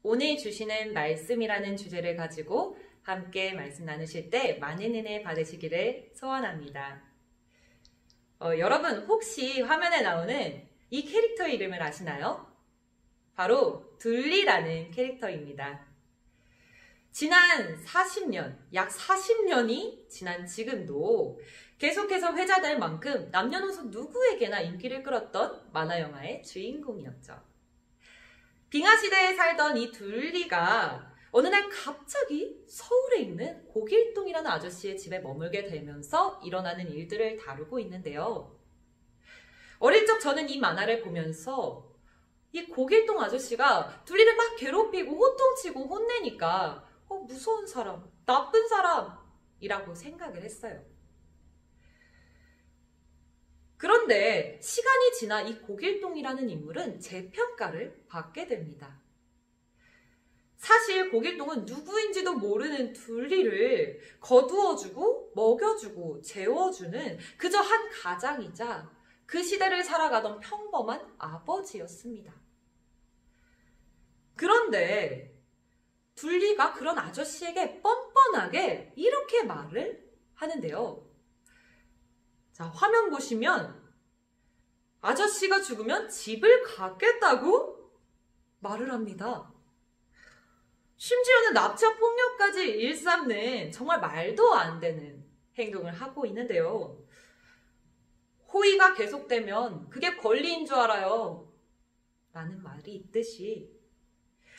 오늘 주시는 말씀이라는 주제를 가지고 함께 말씀 나누실 때 많은 은혜 받으시기를 소원합니다. 여러분 혹시 화면에 나오는 이 캐릭터 이름을 아시나요? 바로 둘리라는 캐릭터입니다. 지난 40년, 약 40년이 지난 지금도 계속해서 회자될 만큼 남녀노소 누구에게나 인기를 끌었던 만화영화의 주인공이었죠. 빙하시대에 살던 이 둘리가 어느 날 갑자기 서울에 있는 고길동이라는 아저씨의 집에 머물게 되면서 일어나는 일들을 다루고 있는데요. 어릴 적 저는 이 만화를 보면서 이 고길동 아저씨가 둘리를 막 괴롭히고 호통치고 혼내니까 무서운 사람, 나쁜 사람이라고 생각을 했어요. 그런데 시간이 지나 이 고길동이라는 인물은 재평가를 받게 됩니다. 사실 고길동은 누구인지도 모르는 둘리를 거두어주고 먹여주고 재워주는 그저 한 가장이자 그 시대를 살아가던 평범한 아버지였습니다. 그런데 둘리가 그런 아저씨에게 뻔뻔하게 이렇게 말을 하는데요. 자, 화면 보시면 아저씨가 죽으면 집을 갖겠다고 말을 합니다. 심지어는 납치와 폭력까지 일삼는 정말 말도 안 되는 행동을 하고 있는데요. 호의가 계속되면 그게 권리인 줄 알아요. 라는 말이 있듯이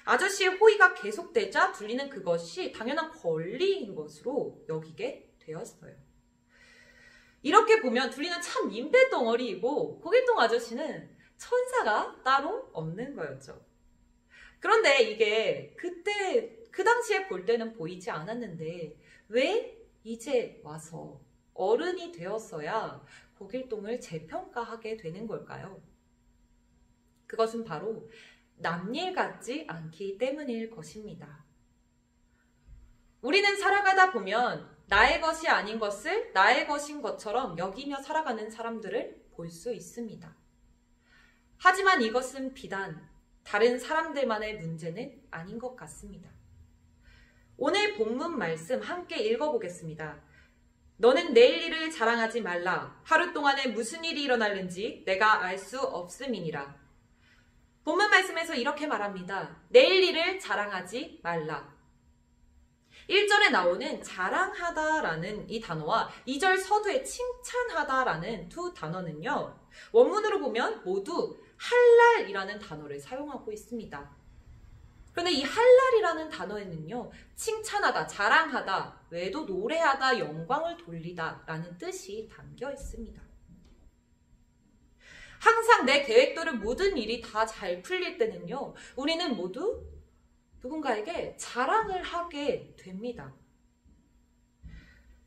아저씨의 호의가 계속되자 둘리는 그것이 당연한 권리인 것으로 여기게 되었어요. 이렇게 보면 둘리는 참 민폐덩어리이고 고길동 아저씨는 천사가 따로 없는 거였죠. 그런데 이게 그 당시에 볼 때는 보이지 않았는데 왜 이제 와서 어른이 되었어야 고길동을 재평가하게 되는 걸까요? 그것은 바로 남일 같지 않기 때문일 것입니다. 우리는 살아가다 보면 나의 것이 아닌 것을 나의 것인 것처럼 여기며 살아가는 사람들을 볼 수 있습니다. 하지만 이것은 비단 다른 사람들만의 문제는 아닌 것 같습니다. 오늘 본문 말씀 함께 읽어보겠습니다. 너는 내일 일을 자랑하지 말라. 하루 동안에 무슨 일이 일어날는지 내가 알 수 없음이니라. 본문 말씀에서 이렇게 말합니다. 내일 일을 자랑하지 말라. 1절에 나오는 자랑하다라는 이 단어와 2절 서두에 칭찬하다라는 두 단어는요. 원문으로 보면 모두 할랄이라는 단어를 사용하고 있습니다. 그런데 이 할랄이라는 단어에는요. 칭찬하다, 자랑하다, 외도 노래하다, 영광을 돌리다 라는 뜻이 담겨 있습니다. 항상 내 계획대로 모든 일이 다 잘 풀릴 때는요. 우리는 모두 누군가에게 자랑을 하게 됩니다.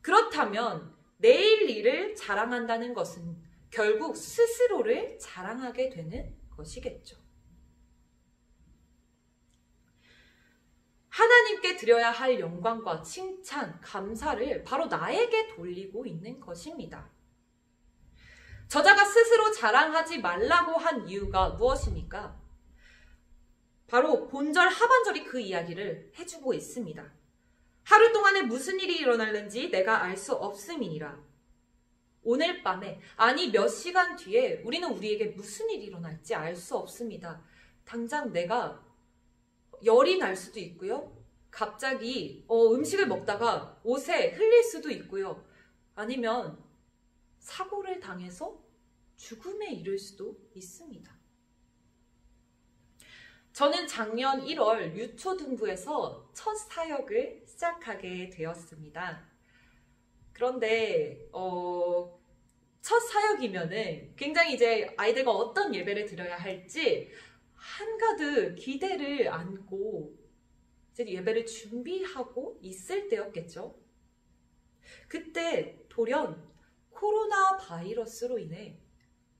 그렇다면 내일 일을 자랑한다는 것은 결국 스스로를 자랑하게 되는 것이겠죠. 하나님께 드려야 할 영광과 칭찬, 감사를 바로 나에게 돌리고 있는 것입니다. 저자가 스스로 자랑하지 말라고 한 이유가 무엇입니까? 바로 본절 하반절이 그 이야기를 해주고 있습니다. 하루 동안에 무슨 일이 일어날는지 내가 알 수 없음이니라. 오늘 밤에, 아니 몇 시간 뒤에 우리는 우리에게 무슨 일이 일어날지 알 수 없습니다. 당장 내가 열이 날 수도 있고요. 갑자기 음식을 먹다가 옷에 흘릴 수도 있고요. 아니면 사고를 당해서 죽음에 이를 수도 있습니다. 저는 작년 1월 유초등부에서 첫 사역을 시작하게 되었습니다. 그런데 첫 사역이면은 굉장히 이제 아이들과 어떤 예배를 드려야 할지 한가득 기대를 안고 이제 예배를 준비하고 있을 때였겠죠. 그때 돌연 코로나 바이러스로 인해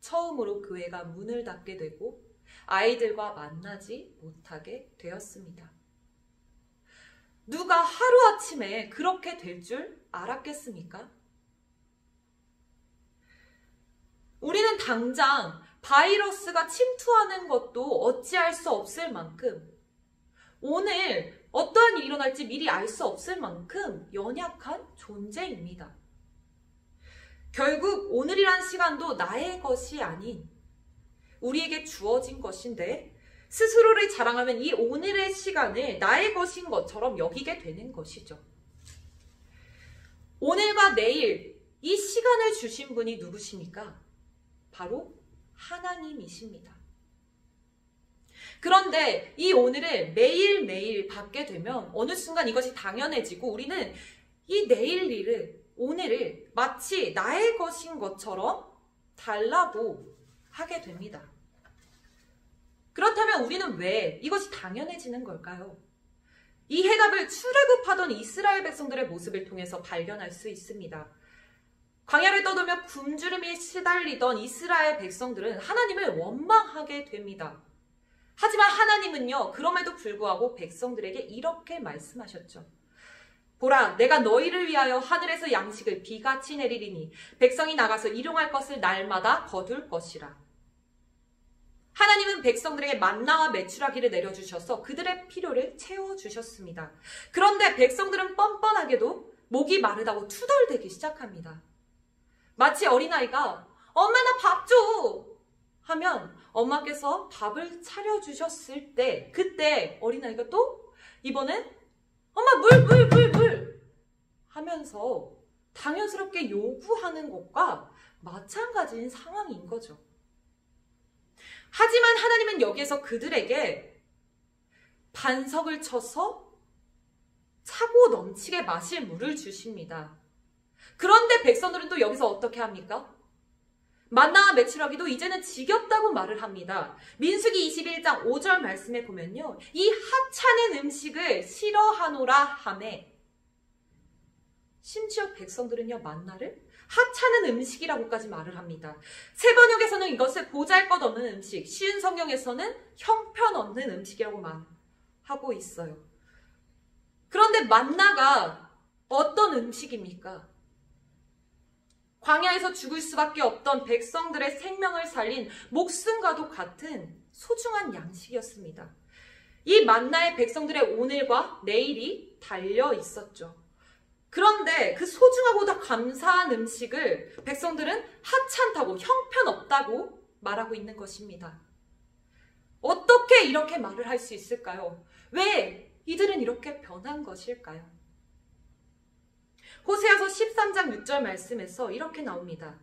처음으로 교회가 문을 닫게 되고 아이들과 만나지 못하게 되었습니다. 누가 하루아침에 그렇게 될 줄 알았겠습니까? 우리는 당장 바이러스가 침투하는 것도 어찌할 수 없을 만큼 오늘 어떠한 일이 일어날지 미리 알 수 없을 만큼 연약한 존재입니다. 결국 오늘이란 시간도 나의 것이 아닌 우리에게 주어진 것인데 스스로를 자랑하면 이 오늘의 시간을 나의 것인 것처럼 여기게 되는 것이죠. 오늘과 내일 이 시간을 주신 분이 누구십니까? 바로 하나님이십니다. 그런데 이 오늘을 매일매일 받게 되면 어느 순간 이것이 당연해지고 우리는 이 내일 일을, 오늘을 마치 나의 것인 것처럼 달라고 하게 됩니다. 그렇다면 우리는 왜 이것이 당연해지는 걸까요? 이 해답을 출애굽하던 이스라엘 백성들의 모습을 통해서 발견할 수 있습니다. 광야를 떠돌며 굶주림에 시달리던 이스라엘 백성들은 하나님을 원망하게 됩니다. 하지만 하나님은요, 그럼에도 불구하고 백성들에게 이렇게 말씀하셨죠. 보라, 내가 너희를 위하여 하늘에서 양식을 비같이 내리리니 백성이 나가서 일용할 것을 날마다 거둘 것이라. 하나님은 백성들에게 만나와 메추라기를 내려주셔서 그들의 필요를 채워주셨습니다. 그런데 백성들은 뻔뻔하게도 목이 마르다고 투덜대기 시작합니다. 마치 어린아이가 엄마 나 밥 줘! 하면 엄마께서 밥을 차려주셨을 때 그때 어린아이가 또 이번엔 엄마 물 하면서 당연스럽게 요구하는 것과 마찬가지인 상황인 거죠. 하지만 하나님은 여기에서 그들에게 반석을 쳐서 차고 넘치게 마실 물을 주십니다. 그런데 백성들은 또 여기서 어떻게 합니까? 만나와 메추라기도 이제는 지겹다고 말을 합니다. 민수기 21장 5절 말씀에 보면요. 이 하찮은 음식을 싫어하노라 하매 심지어 백성들은요 만나를 하찮은 음식이라고까지 말을 합니다. 새 번역에서는 이것을 보잘것없는 음식, 쉬운 성경에서는 형편없는 음식이라고 말하고 있어요. 그런데 만나가 어떤 음식입니까? 광야에서 죽을 수밖에 없던 백성들의 생명을 살린 목숨과도 같은 소중한 양식이었습니다. 이 만나에 백성들의 오늘과 내일이 달려 있었죠. 그런데 그 소중하고도 감사한 음식을 백성들은 하찮다고 형편없다고 말하고 있는 것입니다. 어떻게 이렇게 말을 할 수 있을까요? 왜 이들은 이렇게 변한 것일까요? 호세아서 13장 6절 말씀에서 이렇게 나옵니다.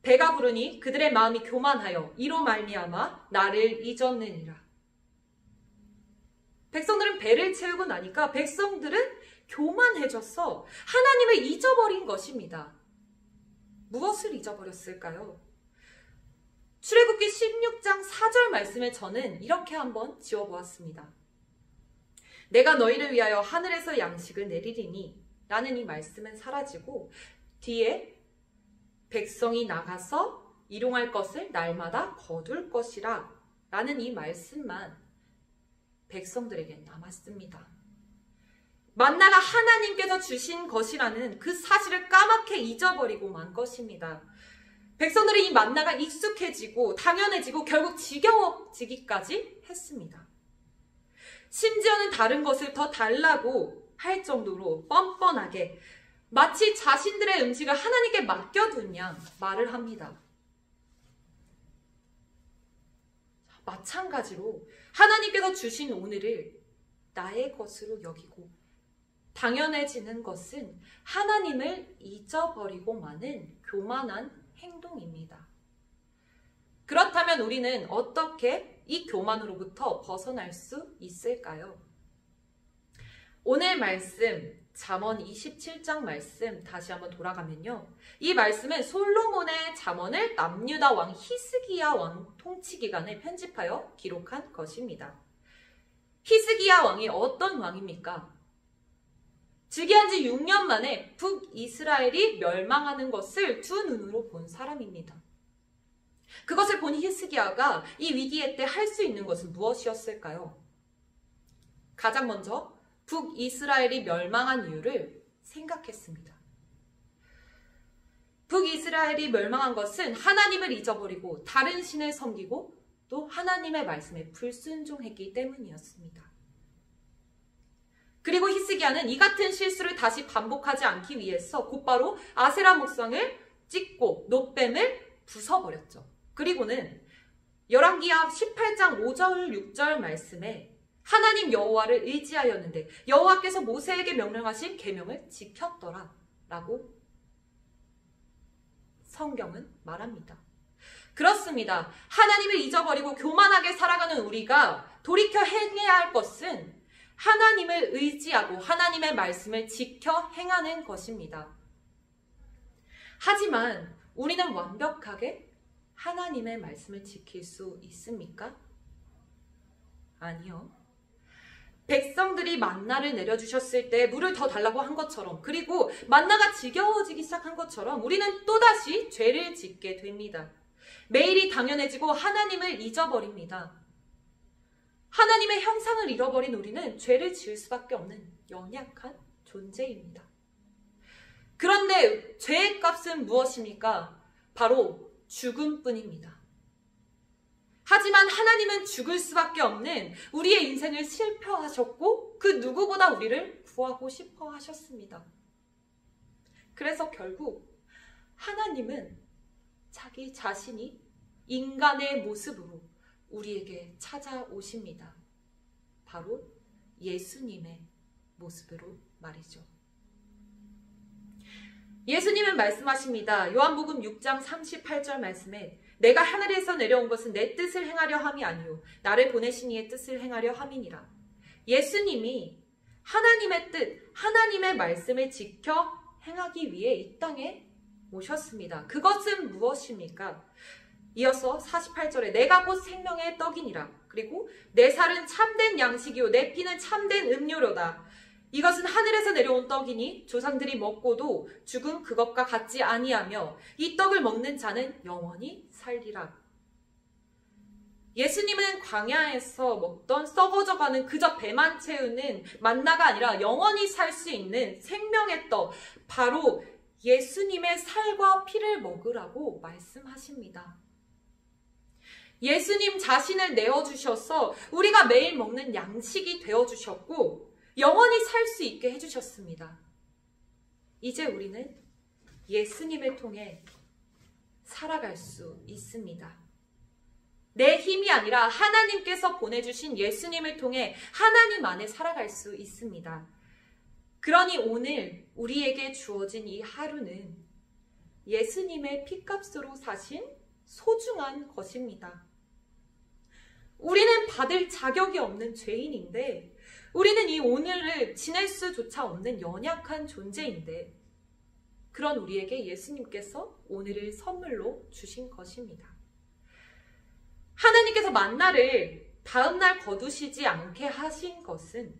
배가 부르니 그들의 마음이 교만하여 이로 말미암아 나를 잊었느니라. 백성들은 배를 채우고 나니까 백성들은 교만해져서 하나님을 잊어버린 것입니다. 무엇을 잊어버렸을까요? 출애굽기 16장 4절 말씀에 저는 이렇게 한번 지어보았습니다. 내가 너희를 위하여 하늘에서 양식을 내리리니 라는 이 말씀은 사라지고 뒤에 백성이 나가서 일용할 것을 날마다 거둘 것이라 라는 이 말씀만 백성들에게 남았습니다. 만나가 하나님께서 주신 것이라는 그 사실을 까맣게 잊어버리고 만 것입니다. 백성들이 이 만나가 익숙해지고 당연해지고 결국 지겨워지기까지 했습니다. 심지어는 다른 것을 더 달라고 할 정도로 뻔뻔하게 마치 자신들의 음식을 하나님께 맡겨둔 양 말을 합니다. 마찬가지로 하나님께서 주신 오늘을 나의 것으로 여기고 당연해지는 것은 하나님을 잊어버리고 마는 교만한 행동입니다. 그렇다면 우리는 어떻게 이 교만으로부터 벗어날 수 있을까요? 오늘 말씀 잠언 27장 말씀 다시 한번 돌아가면요. 이 말씀은 솔로몬의 잠언을 남유다 왕 히스기야 왕 통치 기간에 편집하여 기록한 것입니다. 히스기야 왕이 어떤 왕입니까? 즉위한 지 6년 만에 북이스라엘이 멸망하는 것을 두 눈으로 본 사람입니다. 그것을 본 히스기야가 이 위기의 때 할 수 있는 것은 무엇이었을까요? 가장 먼저 북이스라엘이 멸망한 이유를 생각했습니다. 북이스라엘이 멸망한 것은 하나님을 잊어버리고 다른 신을 섬기고 또 하나님의 말씀에 불순종했기 때문이었습니다. 그리고 히스기야는 이 같은 실수를 다시 반복하지 않기 위해서 곧바로 아세라 목상을 찍고 놋뱀을 부숴버렸죠. 그리고는 열왕기하 18장 5절 6절 말씀에 하나님 여호와를 의지하였는데 여호와께서 모세에게 명령하신 계명을 지켰더라 라고 성경은 말합니다. 그렇습니다. 하나님을 잊어버리고 교만하게 살아가는 우리가 돌이켜 행해야 할 것은 하나님을 의지하고 하나님의 말씀을 지켜 행하는 것입니다. 하지만 우리는 완벽하게 하나님의 말씀을 지킬 수 있습니까? 아니요. 백성들이 만나를 내려주셨을 때 물을 더 달라고 한 것처럼, 그리고 만나가 지겨워지기 시작한 것처럼 우리는 또다시 죄를 짓게 됩니다. 매일이 당연해지고 하나님을 잊어버립니다. 하나님의 형상을 잃어버린 우리는 죄를 지을 수밖에 없는 연약한 존재입니다. 그런데 죄의 값은 무엇입니까? 바로 죽음뿐입니다. 하지만 하나님은 죽을 수밖에 없는 우리의 인생을 실패하셨고 그 누구보다 우리를 구하고 싶어 하셨습니다. 그래서 결국 하나님은 자기 자신이 인간의 모습으로 우리에게 찾아오십니다. 바로 예수님의 모습으로 말이죠. 예수님은 말씀하십니다. 요한복음 6장 38절 말씀에 내가 하늘에서 내려온 것은 내 뜻을 행하려 함이 아니요 나를 보내신 이의 뜻을 행하려 함이니라. 예수님이 하나님의 뜻, 하나님의 말씀을 지켜 행하기 위해 이 땅에 오셨습니다. 그것은 무엇입니까? 이어서 48절에 내가 곧 생명의 떡이니라. 그리고 내 살은 참된 양식이요 내 피는 참된 음료로다. 이것은 하늘에서 내려온 떡이니 조상들이 먹고도 죽은 그것과 같지 아니하며 이 떡을 먹는 자는 영원히 살리라. 예수님은 광야에서 먹던 썩어져가는 그저 배만 채우는 만나가 아니라 영원히 살 수 있는 생명의 떡, 바로 예수님의 살과 피를 먹으라고 말씀하십니다. 예수님 자신을 내어주셔서 우리가 매일 먹는 양식이 되어주셨고 영원히 살 수 있게 해주셨습니다. 이제 우리는 예수님을 통해 살아갈 수 있습니다. 내 힘이 아니라 하나님께서 보내주신 예수님을 통해 하나님 안에 살아갈 수 있습니다. 그러니 오늘 우리에게 주어진 이 하루는 예수님의 피값으로 사신 소중한 것입니다. 우리는 받을 자격이 없는 죄인인데, 우리는 이 오늘을 지낼 수조차 없는 연약한 존재인데, 그런 우리에게 예수님께서 오늘을 선물로 주신 것입니다. 하나님께서 만나를 다음날 거두시지 않게 하신 것은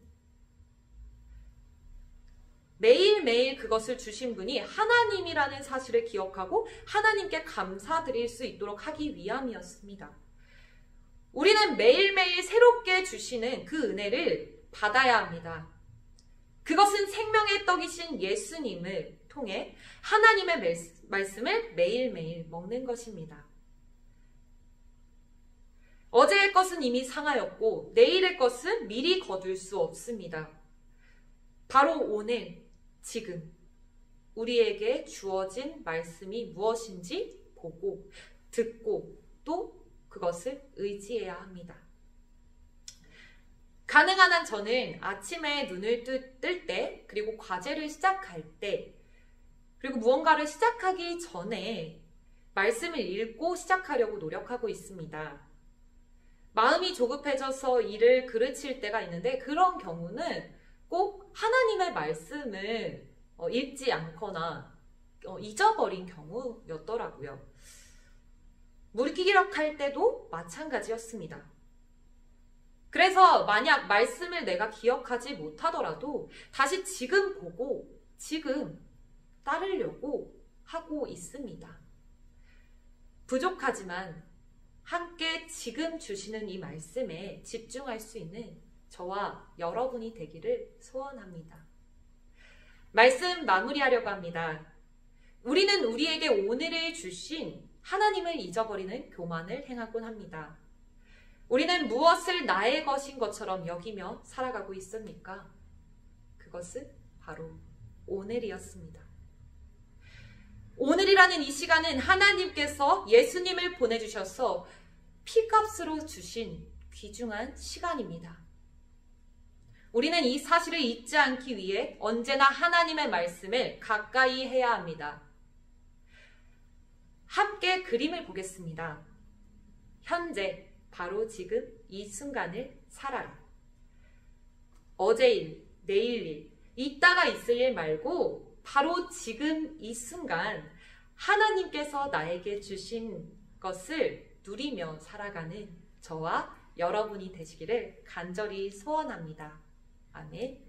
매일매일 그것을 주신 분이 하나님이라는 사실을 기억하고 하나님께 감사드릴 수 있도록 하기 위함이었습니다. 우리는 매일매일 새롭게 주시는 그 은혜를 받아야 합니다. 그것은 생명의 떡이신 예수님을 통해 하나님의 말씀을 매일매일 먹는 것입니다. 어제의 것은 이미 상하였고 내일의 것은 미리 거둘 수 없습니다. 바로 오늘, 지금 우리에게 주어진 말씀이 무엇인지 보고 듣고 또 그것을 의지해야 합니다. 가능한 한 저는 아침에 눈을 뜰 때, 그리고 과제를 시작할 때, 그리고 무언가를 시작하기 전에 말씀을 읽고 시작하려고 노력하고 있습니다. 마음이 조급해져서 일을 그르칠 때가 있는데 그런 경우는 꼭 하나님의 말씀을 읽지 않거나 잊어버린 경우였더라고요. 무기력할 때도 마찬가지였습니다. 그래서 만약 말씀을 내가 기억하지 못하더라도 다시 지금 보고 지금 따르려고 하고 있습니다. 부족하지만 함께 지금 주시는 이 말씀에 집중할 수 있는 저와 여러분이 되기를 소원합니다. 말씀 마무리하려고 합니다. 우리는 우리에게 오늘을 주신 하나님을 잊어버리는 교만을 행하곤 합니다. 우리는 무엇을 나의 것인 것처럼 여기며 살아가고 있습니까? 그것은 바로 오늘이었습니다. 오늘이라는 이 시간은 하나님께서 예수님을 보내주셔서 피값으로 주신 귀중한 시간입니다. 우리는 이 사실을 잊지 않기 위해 언제나 하나님의 말씀을 가까이 해야 합니다. 함께 그림을 보겠습니다. 현재, 바로 지금 이 순간을 살아라. 어제 일, 내일 일, 이따가 있을 일 말고 바로 지금 이 순간 하나님께서 나에게 주신 것을 누리며 살아가는 저와 여러분이 되시기를 간절히 소원합니다. 아멘.